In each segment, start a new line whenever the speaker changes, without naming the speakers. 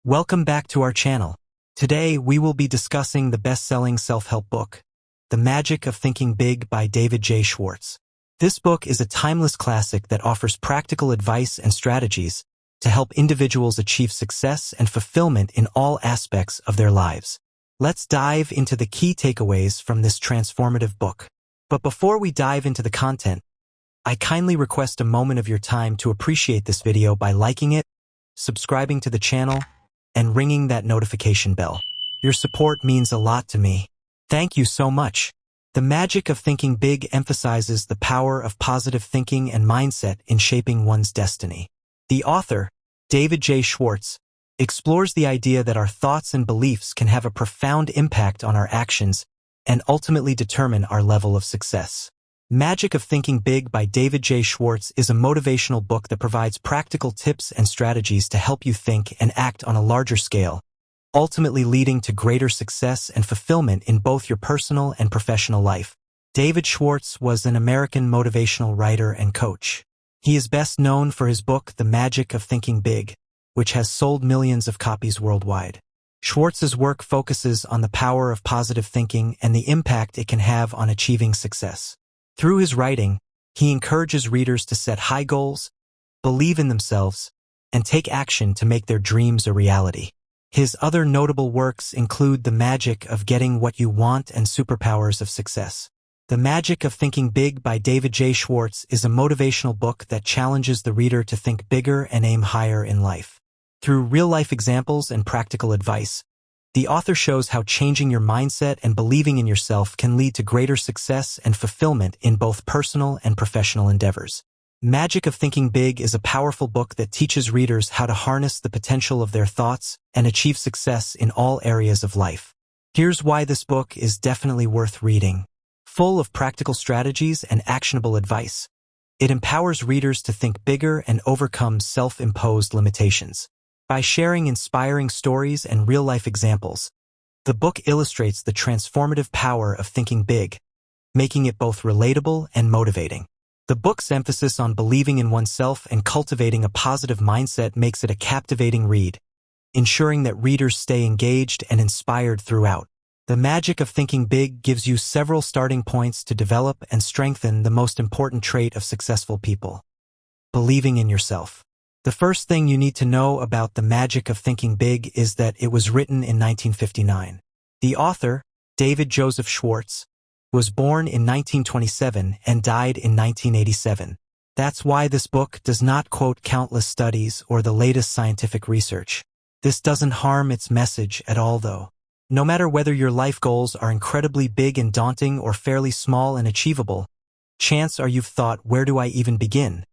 Welcome back to our channel. Today we will be discussing the best-selling self-help book, The Magic of Thinking Big by David J Schwartz. This book is a timeless classic that offers practical advice and strategies to help individuals achieve success and fulfillment in all aspects of their lives. Let's dive into the key takeaways from this transformative book. But before we dive into the content, I kindly request a moment of your time to appreciate this video by liking it, subscribing to the channel, and ringing that notification bell. Your support means a lot to me. Thank you so much. The Magic of Thinking Big emphasizes the power of positive thinking and mindset in shaping one's destiny. The author, David J Schwartz, explores the idea that our thoughts and beliefs can have a profound impact on our actions and ultimately determine our level of success. Magic of Thinking Big by David J Schwartz is a motivational book that provides practical tips and strategies to help you think and act on a larger scale, ultimately leading to greater success and fulfillment in both your personal and professional life. David Schwartz was an American motivational writer and coach. He is best known for his book, The Magic of Thinking Big, which has sold millions of copies worldwide. Schwartz's work focuses on the power of positive thinking and the impact it can have on achieving success. Through his writing, he encourages readers to set high goals, believe in themselves, and take action to make their dreams a reality. His other notable works include The Magic of Getting What You Want and Superpowers of Success. The Magic of Thinking Big by David J Schwartz is a motivational book that challenges the reader to think bigger and aim higher in life. Through real-life examples and practical advice, the author shows how changing your mindset and believing in yourself can lead to greater success and fulfillment in both personal and professional endeavors. Magic of Thinking Big is a powerful book that teaches readers how to harness the potential of their thoughts and achieve success in all areas of life. Here's why this book is definitely worth reading. Full of practical strategies and actionable advice, it empowers readers to think bigger and overcome self-imposed limitations. By sharing inspiring stories and real-life examples, the book illustrates the transformative power of thinking big, making it both relatable and motivating. The book's emphasis on believing in oneself and cultivating a positive mindset makes it a captivating read, ensuring that readers stay engaged and inspired throughout. The Magic of Thinking Big gives you several starting points to develop and strengthen the most important trait of successful people: believing in yourself. The first thing you need to know about The Magic of Thinking Big is that it was written in 1959. The author, David Joseph Schwartz, was born in 1927 and died in 1987. That's why this book does not quote countless studies or the latest scientific research. This doesn't harm its message at all, though. No matter whether your life goals are incredibly big and daunting or fairly small and achievable, chances are you've thought, where do I even begin?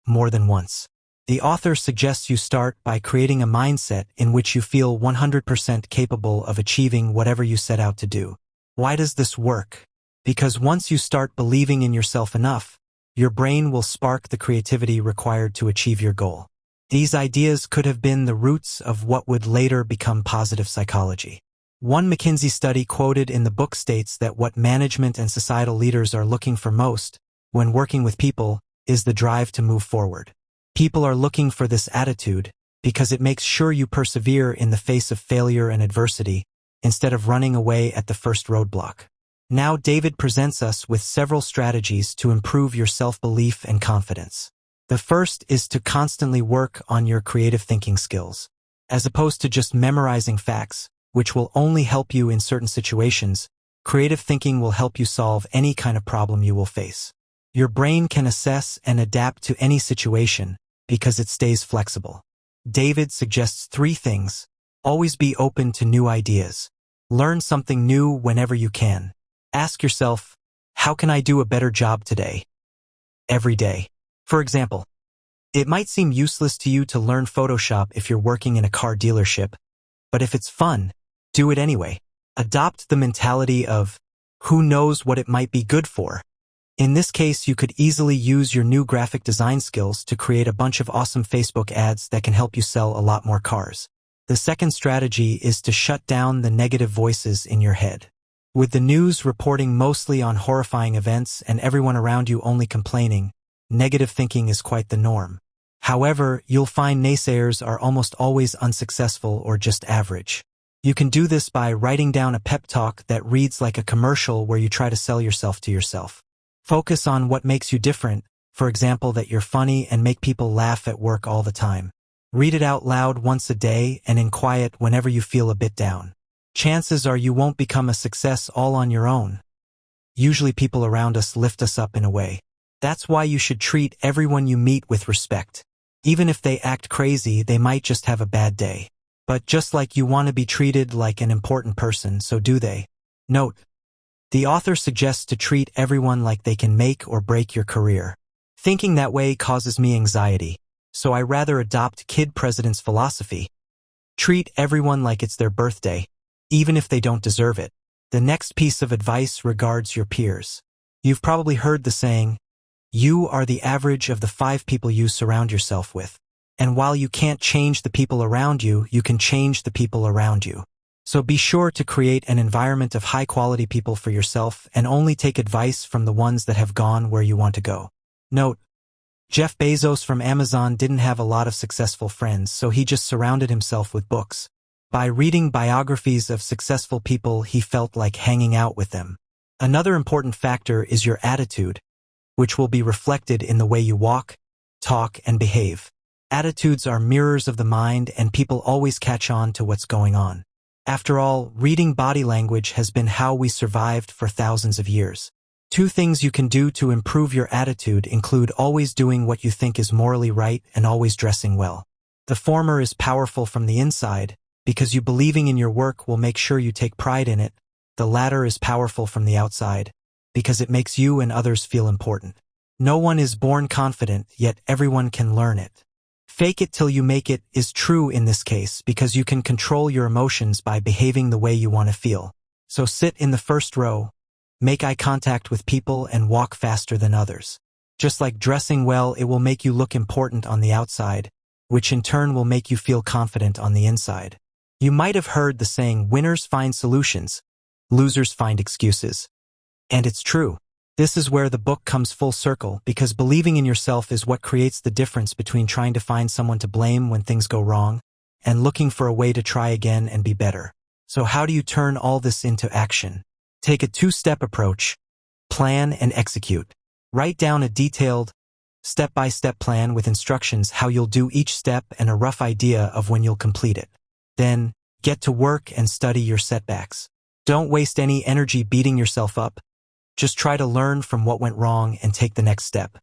More than once. The author suggests you start by creating a mindset in which you feel 100% capable of achieving whatever you set out to do. Why does this work? Because once you start believing in yourself enough, your brain will spark the creativity required to achieve your goal. These ideas could have been the roots of what would later become positive psychology. One McKinsey study quoted in the book states that what management and societal leaders are looking for most when working with people is the drive to move forward. People are looking for this attitude because it makes sure you persevere in the face of failure and adversity instead of running away at the first roadblock. Now David presents us with several strategies to improve your self-belief and confidence. The first is to constantly work on your creative thinking skills. As opposed to just memorizing facts, which will only help you in certain situations, creative thinking will help you solve any kind of problem you will face. Your brain can assess and adapt to any situation because it stays flexible. David suggests 3 things. Always be open to new ideas. Learn something new whenever you can. Ask yourself, how can I do a better job today? Every day. For example, it might seem useless to you to learn Photoshop if you're working in a car dealership, but if it's fun, do it anyway. Adopt the mentality of, who knows what it might be good for? In this case, you could easily use your new graphic design skills to create a bunch of awesome Facebook ads that can help you sell a lot more cars. The second strategy is to shut down the negative voices in your head. With the news reporting mostly on horrifying events and everyone around you only complaining, negative thinking is quite the norm. However, you'll find naysayers are almost always unsuccessful or just average. You can do this by writing down a pep talk that reads like a commercial where you try to sell yourself to yourself. Focus on what makes you different, for example that you're funny and make people laugh at work all the time. Read it out loud once a day and in quiet whenever you feel a bit down. Chances are you won't become a success all on your own. Usually people around us lift us up in a way. That's why you should treat everyone you meet with respect. Even if they act crazy, they might just have a bad day. But just like you want to be treated like an important person, so do they. Note: the author suggests to treat everyone like they can make or break your career. Thinking that way causes me anxiety, so I rather adopt Kid President's philosophy. Treat everyone like it's their birthday, even if they don't deserve it. The next piece of advice regards your peers. You've probably heard the saying, you are the average of the 5 people you surround yourself with. And while you can't change the people around you, you can change the people around you. So be sure to create an environment of high-quality people for yourself and only take advice from the ones that have gone where you want to go. Note: Jeff Bezos from Amazon didn't have a lot of successful friends, so he just surrounded himself with books. By reading biographies of successful people, he felt like hanging out with them. Another important factor is your attitude, which will be reflected in the way you walk, talk, and behave. Attitudes are mirrors of the mind, and people always catch on to what's going on. After all, reading body language has been how we survived for thousands of years. 2 things you can do to improve your attitude include always doing what you think is morally right and always dressing well. The former is powerful from the inside, because you believing in your work will make sure you take pride in it. The latter is powerful from the outside, because it makes you and others feel important. No one is born confident, yet everyone can learn it. Fake it till you make it is true in this case because you can control your emotions by behaving the way you want to feel. So sit in the first row, make eye contact with people, and walk faster than others. Just like dressing well, it will make you look important on the outside, which in turn will make you feel confident on the inside. You might have heard the saying, winners find solutions, losers find excuses. And it's true. This is where the book comes full circle, because believing in yourself is what creates the difference between trying to find someone to blame when things go wrong and looking for a way to try again and be better. So how do you turn all this into action? Take a 2-step approach. Plan and execute. Write down a detailed, step-by-step plan with instructions how you'll do each step and a rough idea of when you'll complete it. Then, get to work and study your setbacks. Don't waste any energy beating yourself up. Just try to learn from what went wrong and take the next step.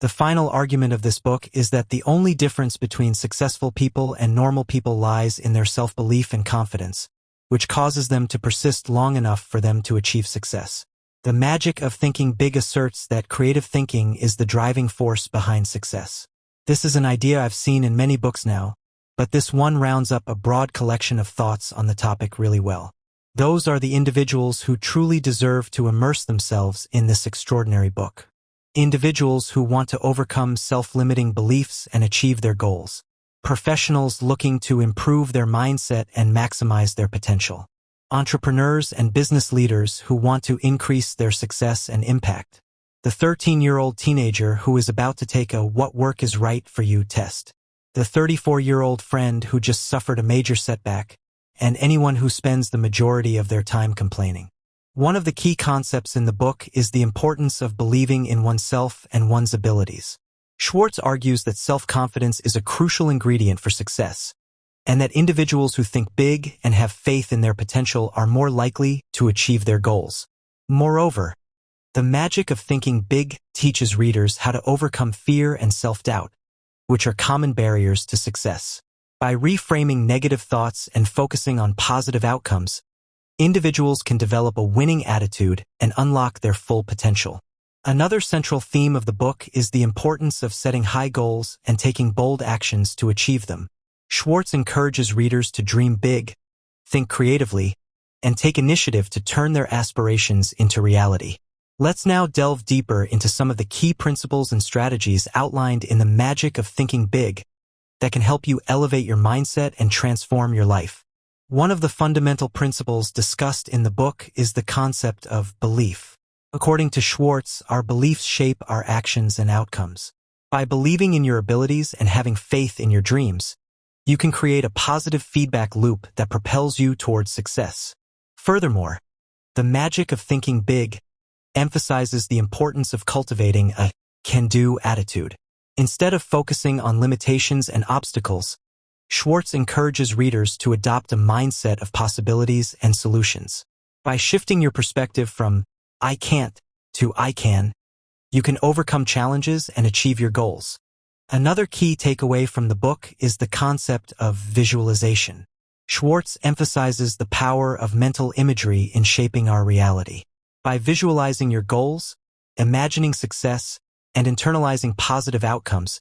The final argument of this book is that the only difference between successful people and normal people lies in their self-belief and confidence, which causes them to persist long enough for them to achieve success. The magic of thinking big asserts that creative thinking is the driving force behind success. This is an idea I've seen in many books now, but this one rounds up a broad collection of thoughts on the topic really well. Those are the individuals who truly deserve to immerse themselves in this extraordinary book. Individuals who want to overcome self-limiting beliefs and achieve their goals. Professionals looking to improve their mindset and maximize their potential. Entrepreneurs and business leaders who want to increase their success and impact. The 13-year-old teenager who is about to take a "what work is right for you" test. The 34-year-old friend who just suffered a major setback, and anyone who spends the majority of their time complaining. One of the key concepts in the book is the importance of believing in oneself and one's abilities. Schwartz argues that self-confidence is a crucial ingredient for success, and that individuals who think big and have faith in their potential are more likely to achieve their goals. Moreover, the magic of thinking big teaches readers how to overcome fear and self-doubt, which are common barriers to success. By reframing negative thoughts and focusing on positive outcomes, individuals can develop a winning attitude and unlock their full potential. Another central theme of the book is the importance of setting high goals and taking bold actions to achieve them. Schwartz encourages readers to dream big, think creatively, and take initiative to turn their aspirations into reality. Let's now delve deeper into some of the key principles and strategies outlined in The Magic of Thinking Big that can help you elevate your mindset and transform your life. One of the fundamental principles discussed in the book is the concept of belief. According to Schwartz, our beliefs shape our actions and outcomes. By believing in your abilities and having faith in your dreams, you can create a positive feedback loop that propels you towards success. Furthermore, the magic of thinking big emphasizes the importance of cultivating a can-do attitude. Instead of focusing on limitations and obstacles, Schwartz encourages readers to adopt a mindset of possibilities and solutions. By shifting your perspective from "I can't" to "I can," you can overcome challenges and achieve your goals. Another key takeaway from the book is the concept of visualization. Schwartz emphasizes the power of mental imagery in shaping our reality. By visualizing your goals, imagining success, and internalizing positive outcomes,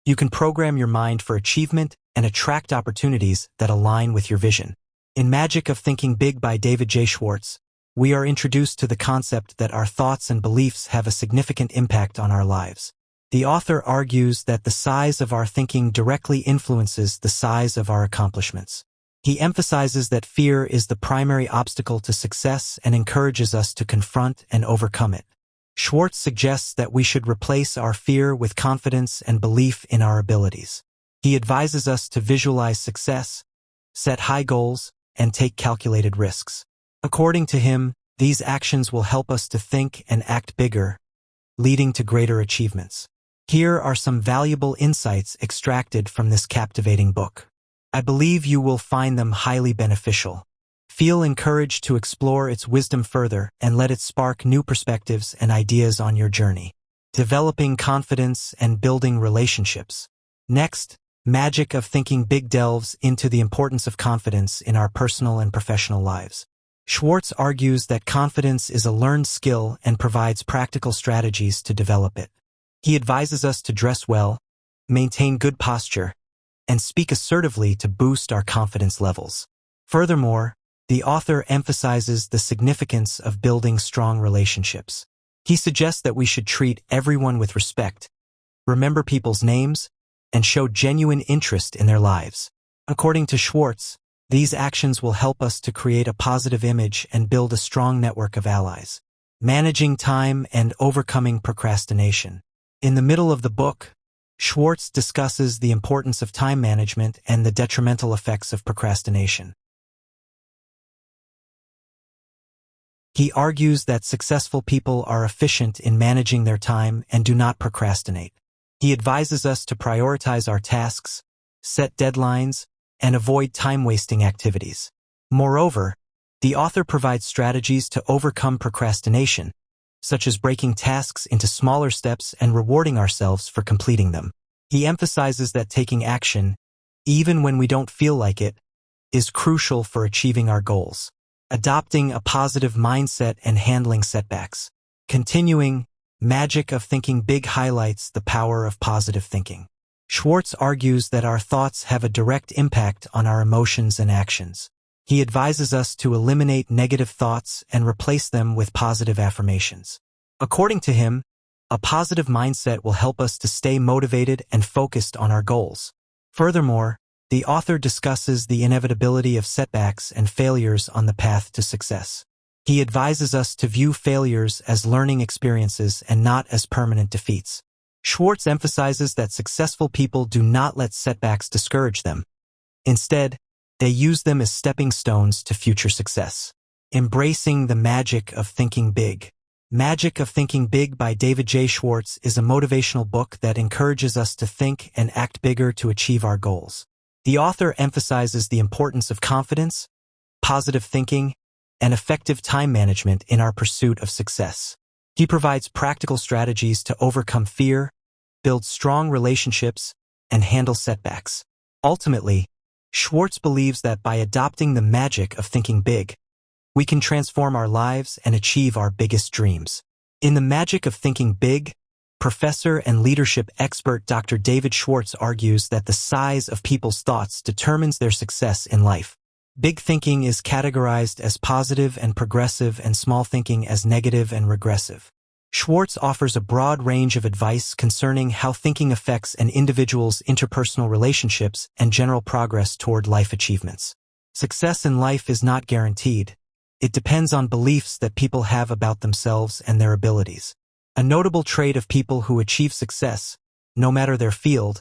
you can program your mind for achievement and attract opportunities that align with your vision. In Magic of Thinking Big by David J Schwartz, we are introduced to the concept that our thoughts and beliefs have a significant impact on our lives. The author argues that the size of our thinking directly influences the size of our accomplishments. He emphasizes that fear is the primary obstacle to success and encourages us to confront and overcome it. Schwartz suggests that we should replace our fear with confidence and belief in our abilities. He advises us to visualize success, set high goals, and take calculated risks. According to him, these actions will help us to think and act bigger, leading to greater achievements. Here are some valuable insights extracted from this captivating book. I believe you will find them highly beneficial. Feel encouraged to explore its wisdom further and let it spark new perspectives and ideas on your journey. Developing confidence and building relationships. Next, Magic of Thinking Big delves into the importance of confidence in our personal and professional lives. Schwartz argues that confidence is a learned skill and provides practical strategies to develop it. He advises us to dress well, maintain good posture, and speak assertively to boost our confidence levels. Furthermore, the author emphasizes the significance of building strong relationships. He suggests that we should treat everyone with respect, remember people's names, and show genuine interest in their lives. According to Schwartz, these actions will help us to create a positive image and build a strong network of allies. Managing time and overcoming procrastination. In the middle of the book, Schwartz discusses the importance of time management and the detrimental effects of procrastination. He argues that successful people are efficient in managing their time and do not procrastinate. He advises us to prioritize our tasks, set deadlines, and avoid time-wasting activities. Moreover, the author provides strategies to overcome procrastination, such as breaking tasks into smaller steps and rewarding ourselves for completing them. He emphasizes that taking action, even when we don't feel like it, is crucial for achieving our goals. Adopting a positive mindset and handling setbacks. Continuing, Magic of Thinking Big highlights the power of positive thinking. Schwartz argues that our thoughts have a direct impact on our emotions and actions. He advises us to eliminate negative thoughts and replace them with positive affirmations. According to him, a positive mindset will help us to stay motivated and focused on our goals. Furthermore, the author discusses the inevitability of setbacks and failures on the path to success. He advises us to view failures as learning experiences and not as permanent defeats. Schwartz emphasizes that successful people do not let setbacks discourage them. Instead, they use them as stepping stones to future success. Embracing the Magic of Thinking Big. Magic of Thinking Big by David J Schwartz is a motivational book that encourages us to think and act bigger to achieve our goals. The author emphasizes the importance of confidence, positive thinking, and effective time management in our pursuit of success. He provides practical strategies to overcome fear, build strong relationships, and handle setbacks. Ultimately, Schwartz believes that by adopting the magic of thinking big, we can transform our lives and achieve our biggest dreams. In The Magic of Thinking Big, professor and leadership expert Dr. David Schwartz argues that the size of people's thoughts determines their success in life. Big thinking is categorized as positive and progressive and small thinking as negative and regressive. Schwartz offers a broad range of advice concerning how thinking affects an individual's interpersonal relationships and general progress toward life achievements. Success in life is not guaranteed. It depends on beliefs that people have about themselves and their abilities. A notable trait of people who achieve success, no matter their field,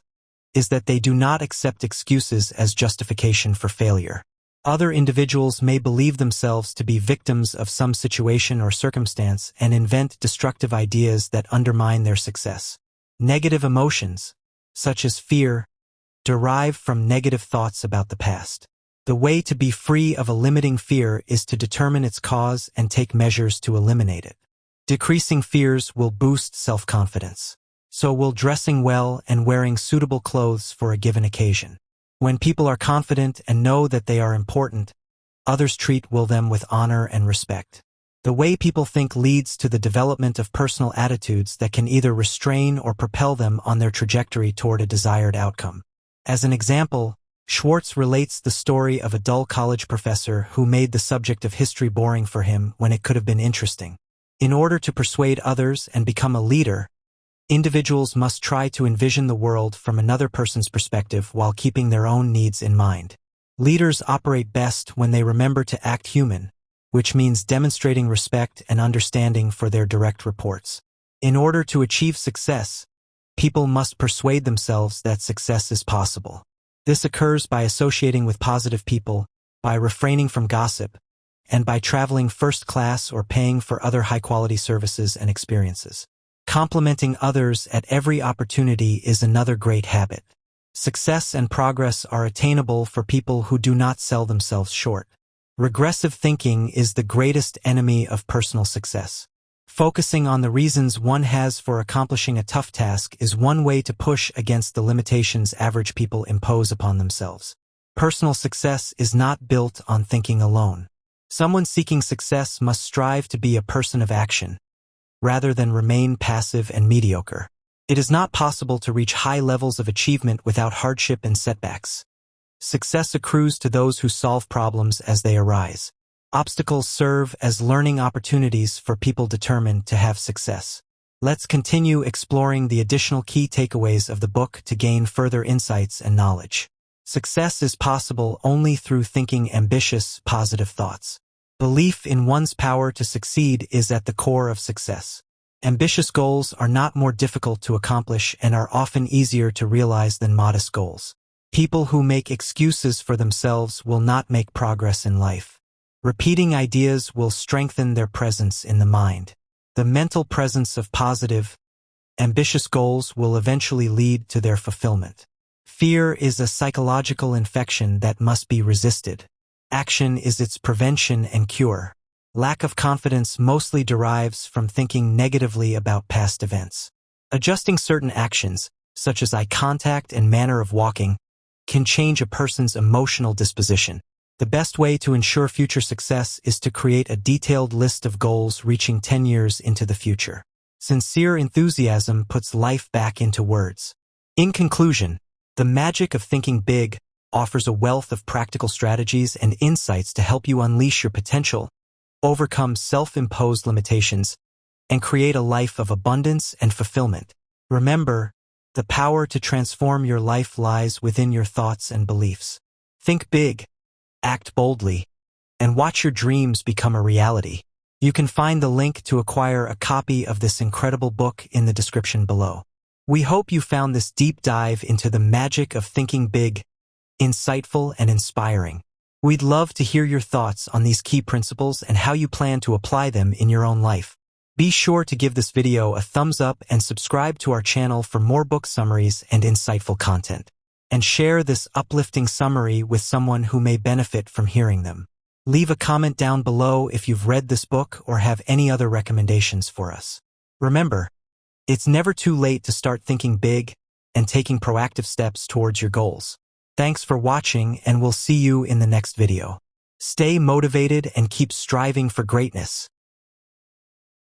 is that they do not accept excuses as justification for failure. Other individuals may believe themselves to be victims of some situation or circumstance and invent destructive ideas that undermine their success. Negative emotions, such as fear, derive from negative thoughts about the past. The way to be free of a limiting fear is to determine its cause and take measures to eliminate it. Decreasing fears will boost self-confidence. So will dressing well and wearing suitable clothes for a given occasion. When people are confident and know that they are important, others treat them with honor and respect. The way people think leads to the development of personal attitudes that can either restrain or propel them on their trajectory toward a desired outcome. As an example, Schwartz relates the story of a dull college professor who made the subject of history boring for him when it could have been interesting. In order to persuade others and become a leader, individuals must try to envision the world from another person's perspective while keeping their own needs in mind. Leaders operate best when they remember to act human, which means demonstrating respect and understanding for their direct reports. In order to achieve success, people must persuade themselves that success is possible. This occurs by associating with positive people, by refraining from gossip, and by traveling first class or paying for other high-quality services and experiences. Complimenting others at every opportunity is another great habit. Success and progress are attainable for people who do not sell themselves short. Regressive thinking is the greatest enemy of personal success. Focusing on the reasons one has for accomplishing a tough task is one way to push against the limitations average people impose upon themselves. Personal success is not built on thinking alone. Someone seeking success must strive to be a person of action, rather than remain passive and mediocre. It is not possible to reach high levels of achievement without hardship and setbacks. Success accrues to those who solve problems as they arise. Obstacles serve as learning opportunities for people determined to have success. Let's continue exploring the additional key takeaways of the book to gain further insights and knowledge. Success is possible only through thinking ambitious, positive thoughts. Belief in one's power to succeed is at the core of success. Ambitious goals are not more difficult to accomplish and are often easier to realize than modest goals. People who make excuses for themselves will not make progress in life. Repeating ideas will strengthen their presence in the mind. The mental presence of positive, ambitious goals will eventually lead to their fulfillment. Fear is a psychological infection that must be resisted. Action is its prevention and cure. Lack of confidence mostly derives from thinking negatively about past events. Adjusting certain actions, such as eye contact and manner of walking, can change a person's emotional disposition. The best way to ensure future success is to create a detailed list of goals reaching 10 years into the future. Sincere enthusiasm puts life back into words. In conclusion, the magic of thinking big offers a wealth of practical strategies and insights to help you unleash your potential, overcome self-imposed limitations, and create a life of abundance and fulfillment. Remember, the power to transform your life lies within your thoughts and beliefs. Think big, act boldly, and watch your dreams become a reality. You can find the link to acquire a copy of this incredible book in the description below. We hope you found this deep dive into the magic of thinking big insightful and inspiring. We'd love to hear your thoughts on these key principles and how you plan to apply them in your own life. Be sure to give this video a thumbs up and subscribe to our channel for more book summaries and insightful content. And share this uplifting summary with someone who may benefit from hearing them. Leave a comment down below if you've read this book or have any other recommendations for us. Remember, it's never too late to start thinking big and taking proactive steps towards your goals. Thanks for watching, and we'll see you in the next video. Stay motivated and keep striving for greatness.